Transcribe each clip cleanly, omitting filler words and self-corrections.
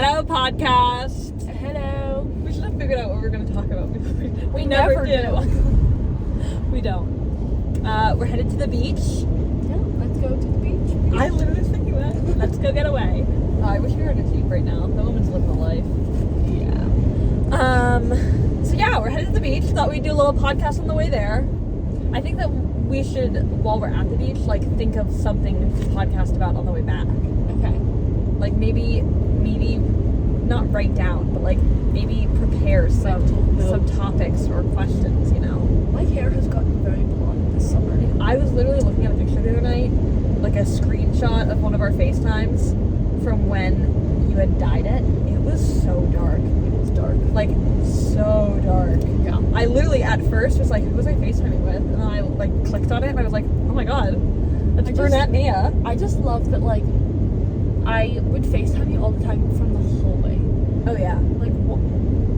Hello, podcast. Hello. We should have figured out what we're going to talk about. We never do. We don't. We're headed to the beach. Yeah, let's go to the beach. I literally was thinking that. Let's go get away. I wish we were in a Jeep right now. The woman's living a life. Yeah. So yeah, we're headed to the beach. Thought we'd do a little podcast on the way there. I think that we should, while we're at the beach, like think of something to podcast about on the way back. Okay. Like maybe not write down, but like maybe prepare some topics or questions, you know. My hair has gotten very blonde this summer. I was literally looking at a picture the other night, like a screenshot of one of our FaceTimes from when you had dyed it. It was so dark. It was dark. Like, so dark. Yeah. I literally at first was like, who was I FaceTiming with? And then I like clicked on it and I was like, oh my god, that's brunette Nia. I just love that, like, I would FaceTime you all the time from the hallway. Oh yeah. Like,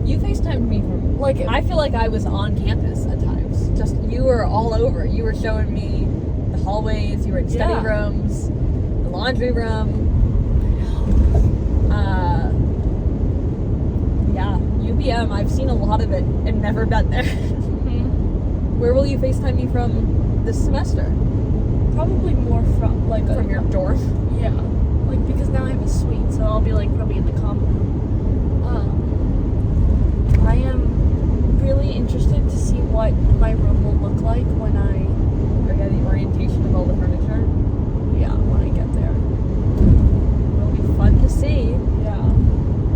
You FaceTimed me from, like, I feel like I was on campus at times. Just, you were all over. You were showing me the hallways, you were in study rooms, the laundry room. Yeah, UVM, I've seen a lot of it and never been there. mm-hmm. Where will you FaceTime me from this semester? Probably more from, like, From your dorm? Yeah. Like, because now I have a suite, so I'll be, like, probably in the common room. I am really interested to see what my room will look like when The orientation of all the furniture. when I get there. It'll be fun to see. Yeah.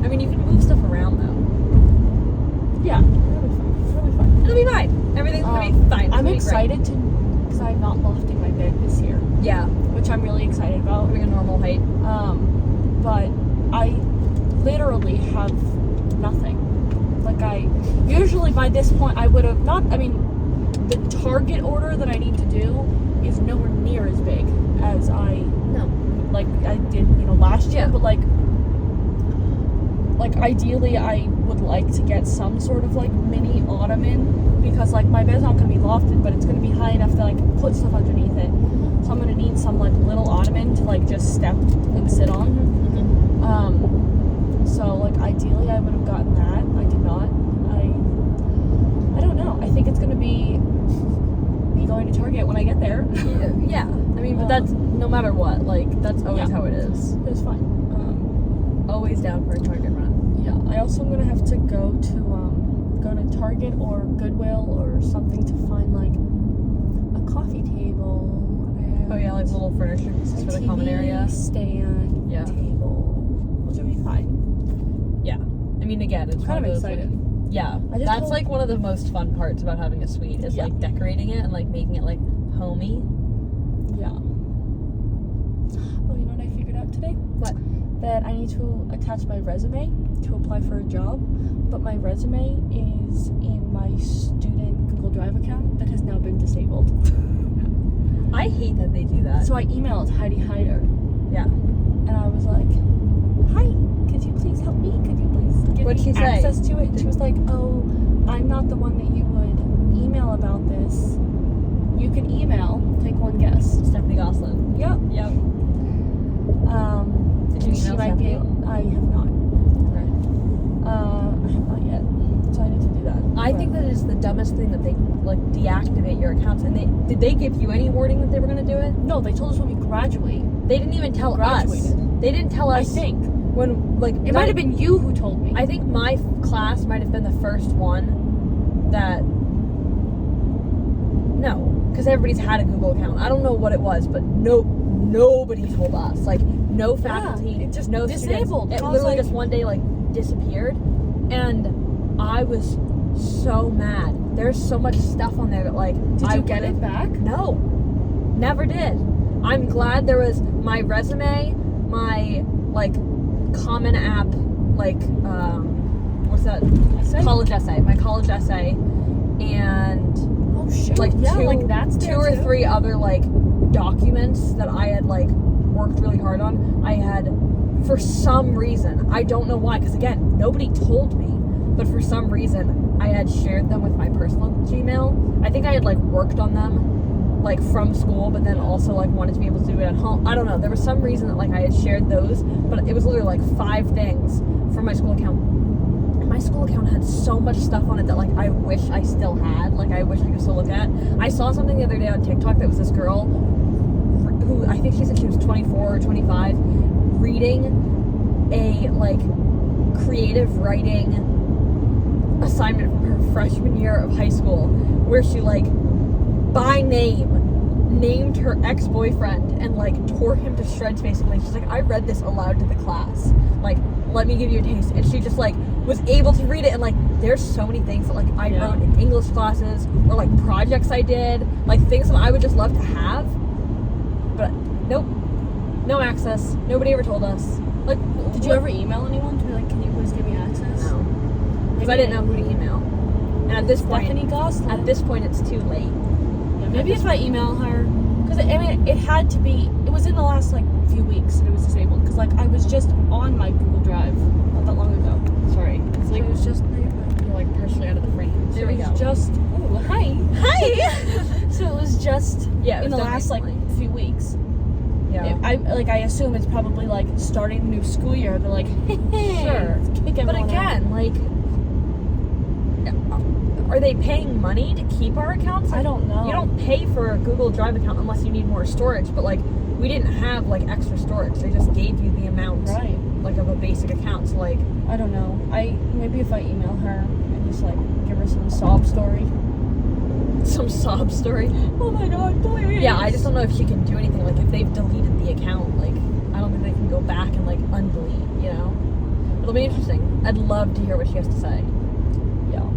I mean, you can move stuff around though. Yeah. It'll be fun. It's really fun. It'll be fine. Everything's gonna be fine. It's I'm gonna be excited because I'm not lofting my bed this year, great. Yeah, which I'm really excited about. having a normal height. But I literally have nothing. Like, usually by this point I would have the Target order that I need to do is nowhere near as big as I did, last year. Yeah. But like ideally I would like to get some sort of like mini ottoman, because like my bed's not going to be lofted, but it's going to be high enough that I can put stuff underneath it. So I'm going to need some like little ottoman to like just step and sit on. Mm-hmm. So like ideally I would have gotten that. I did not. I don't know. I think it's going to be me going to Target when I get there. Yeah. I mean, but that's no matter what. Like, that's always how it is. It's fine. Always down for a Target run. Yeah. I also am going to have to go to Target or Goodwill or something to find like a coffee table. And Oh yeah, like little furniture pieces for the TV common area. stand. Yeah. Table. Which will be fine. Yeah. I mean, again, it's Kind one of of those, excited. like, yeah, that's like one of the most fun parts about having a suite is like decorating it and like making it like homey. Yeah. Oh, you know what I figured out today? What? That I need to attach my resume to apply for a job, but my resume is in my student Google Drive account that has now been disabled. I hate that they do that. So I emailed Heidi Hyder, Yeah. and I was like, "Hi, could you please help me? Could you please give What'd me she say? access to it?" And she was like, "Oh, I'm not the one that you would email about this. You can email. Take one guess." Stephanie Goslin. Yep. Yep. Did you And she email might be. Stephanie? I have not. Okay. I have not yet. So I need to do that. I think that is the dumbest thing that they like deactivate your accounts. And did they give you any warning that they were going to do it? No, they told us when we graduate. They didn't even tell us. Graduated. They didn't tell I us think. when like It might have been you who told me. I think my class might have been the first one that because everybody's had a Google account. I don't know what it was, but nobody told us. Like no faculty, it just no disabled. Students. It I was literally like- just one day like disappeared, and I was so mad. There's so much stuff on there that like Did you get it back? No, never did. I'm glad there was my resume, my like Common App, like what's that? College essay. My college essay, and Oh shit! like that's two or three other like documents that I had like worked really hard on. I had, for some reason, I don't know why, because again, nobody told me, but for some reason I had shared them with my personal Gmail. I think I had like worked on them like from school, but then also like wanted to be able to do it at home. I don't know. There was some reason that like I had shared those, but it was literally like 5 things from my school account. And my school account had so much stuff on it that like I wish I still had. Like I wish I could still look at. I saw something the other day on TikTok that was this girl who I think she said she was 24 or 25 reading a like creative writing assignment from her freshman year of high school where she like by name named her ex-boyfriend and like tore him to shreds basically. She's like, I read this aloud to the class, like let me give you a taste. And she just like was able to read it, and like there's so many things that like I wrote in English classes or like projects I did, like things that I would just love to have, but nope, no access. Nobody ever told us. Like, did you ever email anyone to be like, can you please give me access? No, because I didn't know who to email. And at this point, Stephanie it's too late. Yeah, maybe if I email her, because I mean, it had to be. It was in the last like few weeks that it was disabled. Because like I was just on my Google Drive not that long ago. Sorry, it's like it was just you're like partially out of the frame. There we go. Just hi. So it was just in the last like few weeks. Yeah. I assume it's probably like starting the new school year. They're like, hey, sure. But again, like, are they paying money to keep our accounts? I don't know. You don't pay for a Google Drive account unless you need more storage. But like, we didn't have like extra storage. They just gave you the amount, right? Like of a basic account. So like, I don't know. Maybe if I email her and just like give her some sob story. Some sob story. Oh my god, please. Yeah, I just don't know if she can do anything. Like if they've deleted the account, like I don't think they can go back and like undelete, you know? It'll be interesting. I'd love to hear what she has to say. Yeah.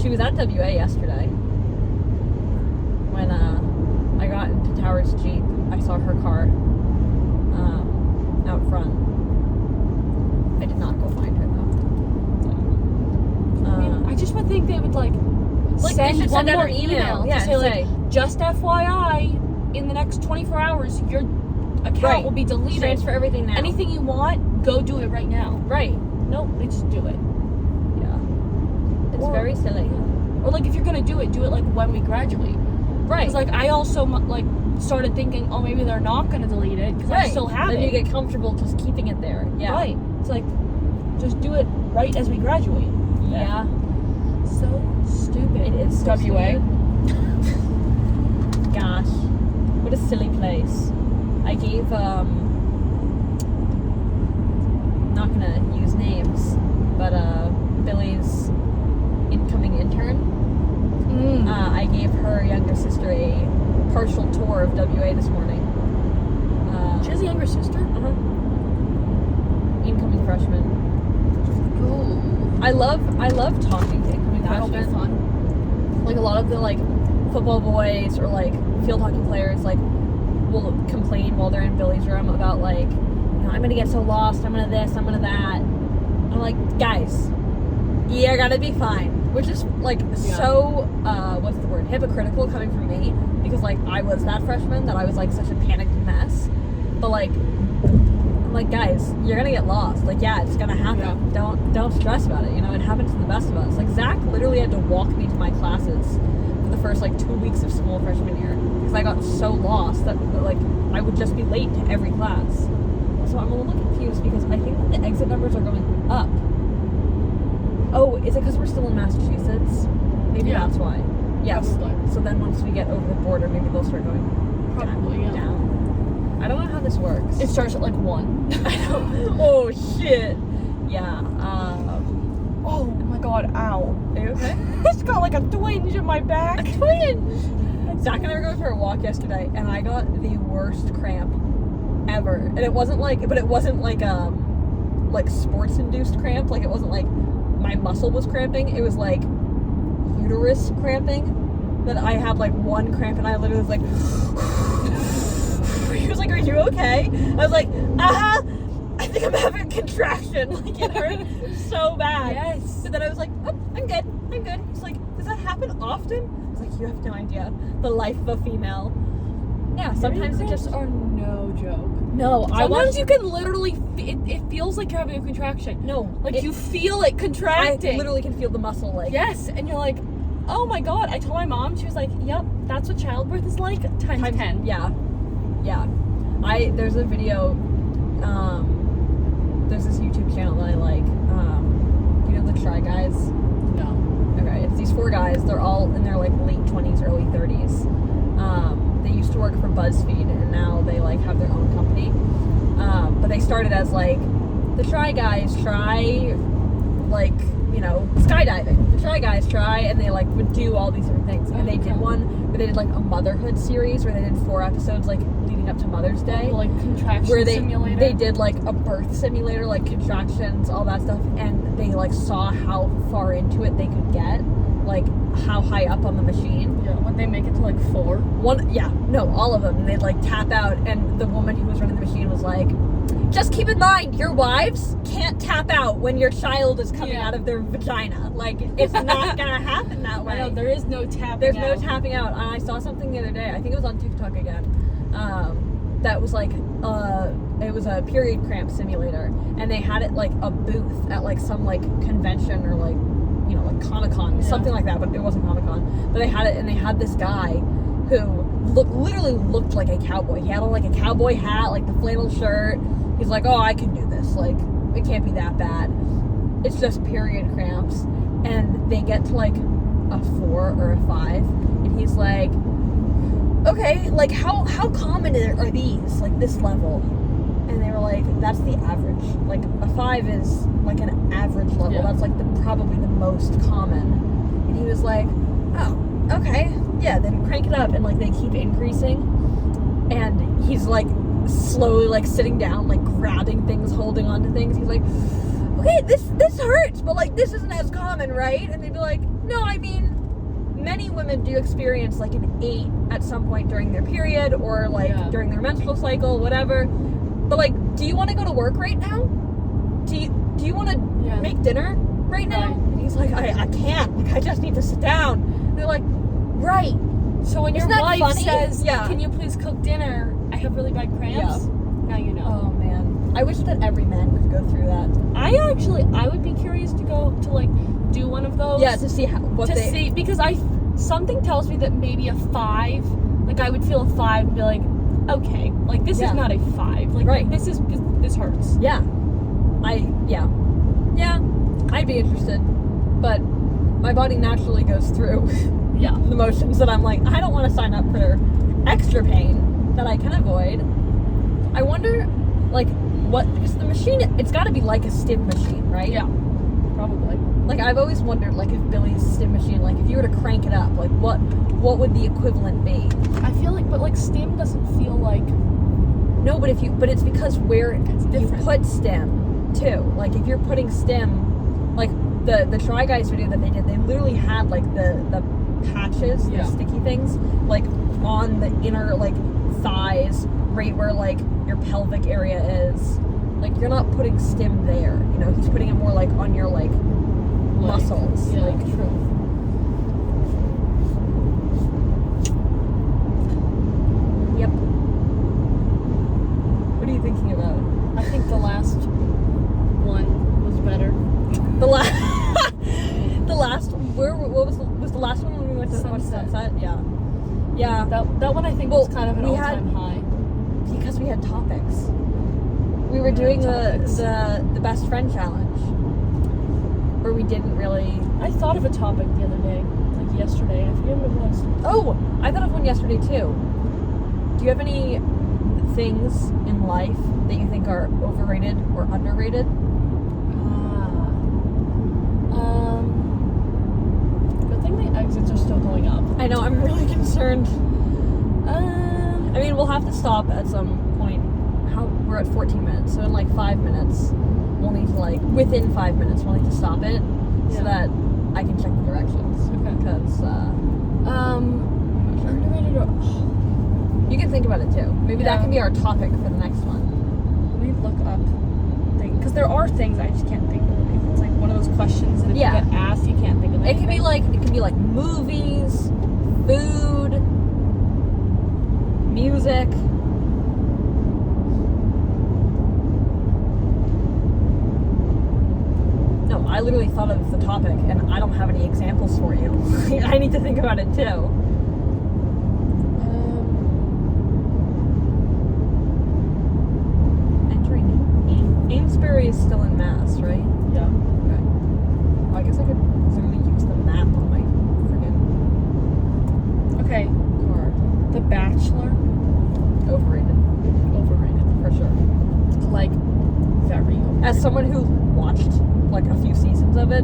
She was at WA yesterday. When I got into Tower's Jeep, I saw her car out front. I did not go find her though. I just would think they would like send one more an email. to say like, just FYI, in the next 24 hours, your account will be deleted. Transfer everything now. Anything you want, go do it right now. Right. Nope, they just do it. Yeah. It's very silly. Yeah. Or like if you're gonna do it like when we graduate. Right. Because like I also like started thinking, oh maybe they're not gonna delete it because I still have it. Then you get comfortable just keeping it there. Yeah. Right. It's like just do it right as we graduate. Yeah. So stupid. It is so WA. Gosh, what a silly place. I gave not gonna use names, but Billy's incoming intern. I gave her younger sister a partial tour of WA this morning. She has a younger sister? Incoming freshman. Ooh. I love talking to incoming That'll freshmen. be fun. Like a lot of the like football boys or like field hockey players like will complain while they're in Billy's room about like, you know, I'm gonna get so lost, I'm gonna this, I'm gonna that. I'm like, guys, you're gonna be fine. Which is like so what's the word, hypocritical coming from me, because like I was that freshman that I was like such a panicked mess. But like I'm like, guys, you're gonna get lost. Like, yeah, it's gonna happen. Yeah. Don't stress about it. You know, it happens to the best of us. Like Zach literally had to walk me to my classes for the first like 2 weeks of school freshman year because I got so lost that like I would just be late to every class. So I'm a little confused because I think that the exit numbers are going up. Oh, is it because we're still in Massachusetts? Maybe that's why. Yes. Probably. So then once we get over the border, maybe they'll start going down. I don't know how this works. It starts at like 1. I know. Oh shit. Yeah. Oh my god, ow. Are you okay? It's got like a twinge in my back. A twinge! Zach and I were going for a walk yesterday and I got the worst cramp ever. And it wasn't like sports induced cramp. Like it wasn't like my muscle was cramping. It was like uterus cramping. That I had like one cramp and I literally was like he was like, are you okay? I was like, I think I'm having a contraction. Like it hurt so bad. Yes. So then I was like, oh, I'm good. He's like, does that happen often? I was like, you have no idea. The life of a female. Yeah, sometimes it just are no joke. No, sometimes you can literally it feels like you're having a contraction. No, like you feel it contracting. I literally can feel the muscle like. Yes, and you're like, oh my god. I told my mom, she was like, yep, that's what childbirth is like, times 10. Yeah. There's a video, there's this YouTube channel that I like, you know the Try Guys? No. Okay, it's these 4 guys, they're all in their like late 20s, early 30s. They used to work for BuzzFeed, and now they like have their own company. But they started as like, the Try Guys try, like, you know, skydiving. The Try Guys try, and they like would do all these different things. And they did one where they did like a motherhood series where they did 4 episodes like leading up to Mother's Day. Like contraction where simulator. They did like a birth simulator, like contractions, all that stuff, and they like saw how far into it they could get, like how high up on the machine. Yeah, when they make it to like 4. All of them. And they'd like tap out, and the woman who was running the machine was like, just keep in mind, your wives can't tap out when your child is coming out of their vagina. Like, it's not gonna happen that way. I know, there is no tapping out. There's no tapping out. And I saw something the other day, I think it was on TikTok again, that was like, it was a period cramp simulator, and they had it like a booth at like some like convention or like, you know, like Comic-Con, something like that, but it wasn't Comic-Con. But they had it, and they had this guy who literally looked like a cowboy. He had on like a cowboy hat, like the flannel shirt. He's like, oh, I can do this. Like, it can't be that bad. It's just period cramps. And they get to like a 4 or a 5, and he's like, okay, like how common are these, like this level? And they were like, that's the average. Like a 5 is like an average level. Yeah. That's like probably the most common. And he was like, oh, okay, yeah, then crank it up. And like they keep increasing, and he's like slowly like sitting down, like grabbing things, holding on to things. He's like, okay, this hurts, but like this isn't as common, right? And they'd be like, no, I mean, many women do experience like an 8 at some point during their period, or like during their menstrual cycle, whatever. But like, do you want to go to work right now? Do you want to make dinner right now? And he's like, I can't. Like, I just need to sit down. And they're like, right. So when Isn't your that wife funny? says, can you please cook dinner? I have really bad cramps. Now you know. Oh man, I wish that every man could go through that. I would be curious to go to like do one of those. Yeah, to see see, because something tells me that maybe a 5, like I would feel a 5 and be like, okay, like this is not a 5. Like this hurts. Yeah. I'd be interested, but my body naturally goes through the motions that I'm like, I don't want to sign up for extra pain that I can avoid. I wonder, like, because the machine, it's got to be like a stim machine, right? Yeah, probably. Like, I've always wondered, like, if Billy's stim machine, like, if you were to crank it up, like, what would the equivalent be? I feel like, but like, stim doesn't feel like... No, but it's because where you put stim, too. Like, if you're putting stim, like, the Try Guys video that they did, they literally had, like, the patches, the sticky things, like, on the inner, like, thighs, right where, like, your pelvic area is. Like, you're not putting stim there, you know, he's putting it more, like, on your, like, muscles. Yeah, like, true. Yep. What are you thinking about? I think the last one was better. The last what was the last one when we went to watch Sunset? Yeah. That one I think was kind of an all-time high. Because we had topics. We were doing the best friend challenge, where we didn't really. I thought of a topic the other day, like yesterday. I forget what it was. Oh, I thought of one yesterday too. Do you have any things in life that you think are overrated or underrated? Good thing the exits are still going up. I know, I'm really concerned. I mean, we'll have to stop at some point. We're at 14 minutes, so in like 5 minutes, we'll need to within 5 minutes, we'll need to stop it so that I can check the directions. Okay. Because, underrated or... You can think about it too. Maybe that can be our topic for the next one. Let me look up things, because there are things I just can't think of. It's like one of those questions that if you get asked, you can't think of anything. It can be like movies, food, music. No, I literally thought of the topic, and I don't have any examples for you. I need to think about it too. Entering Amesbury is still in Mass, right? Yeah. Okay. Well, I guess I could literally use the map on my friggin' Okay. car. The Bachelor. Overrated, Overrated. for sure. Like, very overrated. As someone who watched like a few seasons of it,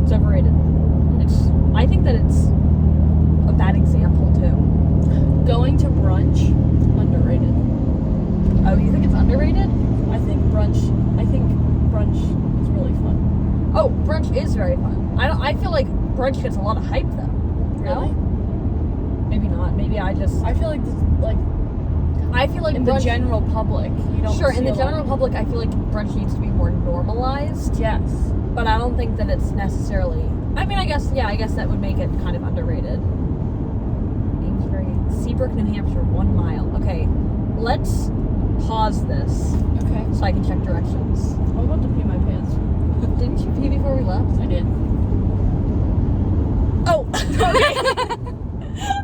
it's overrated. I think that it's a bad example too. Going to brunch, underrated. Oh, you think it's underrated? I think brunch is really fun. Oh, brunch is very fun. I feel like brunch gets a lot of hype though. Really? No? Maybe not. Maybe I just. I feel like I feel like in brunch, the general public, you don't Sure, see in the a lot. general public, I feel like brunch needs to be more normalized. Yes. But I don't think that it's necessarily. I mean, I guess that would make it kind of underrated. Amesbury, Seabrook, New Hampshire, 1 mile. Okay, let's pause this Okay. so I can check directions. I'm about to pee my pants. Didn't you pee before we left? I did. Oh, okay.